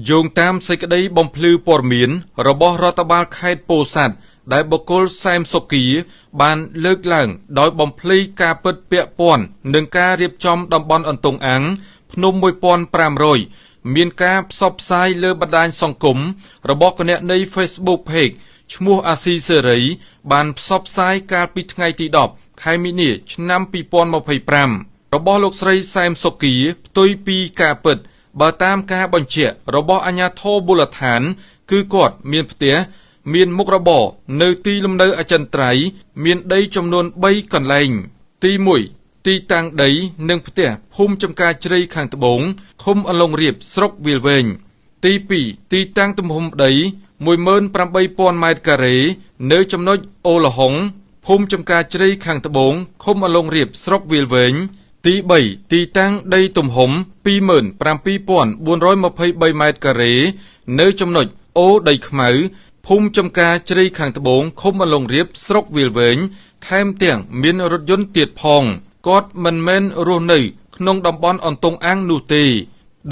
យោងតាមសេចក្តីបំភ្លឺព័ត៌មានរបស់រដ្ឋបាលខេត្តពោធិ៍សាត់ដែលបុគ្គលសែមសុគីបានលើកឡើងដោយបំភ្លៃការពិតពាក់ព័ន្ធនឹងការរៀបចំតំបន់អន្ទង់អាំងភ្នំ 1500 មានការផ្សព្វផ្សាយលើបណ្ដាញសង្គមរបស់គណនី Facebook Page ឈ្មោះអាស៊ីសេរីបានផ្សព្វផ្សាយកាលពីថ្ងៃទី 10 ខែមីនា ឆ្នាំ 2025 របស់លោកស្រីសែមសុគីផ្ទុយពីការពិតបើតាមការបញ្ជាក់របស់អាជ្ញាធរមូលដ្ឋានគឺគាត់មានផ្ទះមានមុខរបរនៅទីលំនៅអចិន្ត្រៃយ៍មានដីចំនួន 3 កន្លែងទី1ទីតាំងដីនិងផ្ទះភូមិចំការជ្រៃខាងត្បូងឃុំអន្លង់រៀបស្រុកវាលវែងទី2ទីតាំងទំហំដី 18,000 ម៉ែត្រការ៉េនៅចំណុចអូលហុងភូមិចំការជ្រៃខាងត្បូងឃុំអន្លង់រៀបស្រុកវាលវែងទី3ទីតាំងដីទំហំ 27,423 ម៉ែត្រការ៉េនៅចំណុចអូដីខ្មៅភូមិចំការជ្រៃខាងត្បូងឃុំអន្លង់រៀបស្រុកវាលវែងថែមទាំងមានរថយន្តទៀតផងគាត់មិនមែនរស់នៅក្នុងតំបន់អន្ទង់អាំងនោះទេ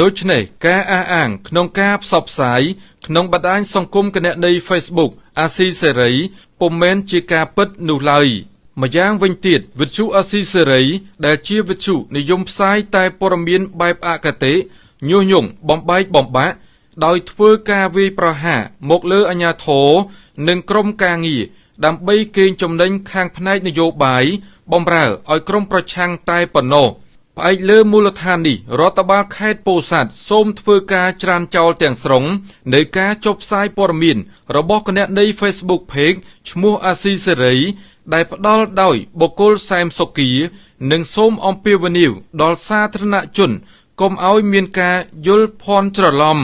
ដូច្នេះការអះអាងក្នុងការផ្សព្វផ្សាយក្នុងបណ្ដាញសង្គមគណនី Facebook អាស៊ីសេរីពុំមែនជាការពិតនោះឡើយម្យ៉ាងវិញទៀតវិទ្យុអាស៊ីសេរីដែលជាវិទ្យុនិយមផ្សាយតែព័ត៌មានបែបអគតិញុះញង់បំបែកបំបាក់ដោយធ្វើការវាយប្រហារមកលើអាជ្ញាធរនិងក្រុមការងារដើម្បីកេងចំណេញខាងផ្នែកនយោបាយបំរើឲ្យក្រុមប្រឆាំងតែប៉ុណ្ណោះផ្អែកលើមូលដ្ឋាននេះរដ្ឋបាលខេត្តពោធិ៍សាត់សូមធ្វើការច្រានចោលទាំងស្រុងនៃការចុះផ្សាយព័ត៌មានរបស់គណនី Facebook Page ឈ្មោះអាស៊ីសេរីដែលផ្ដល់ដោយបុគ្គលសែមសុគីនិងសូមអំពាវនាវដល់សាធារណជនកុំឲ្យមានការយល់ភ័ន្តច្រឡំ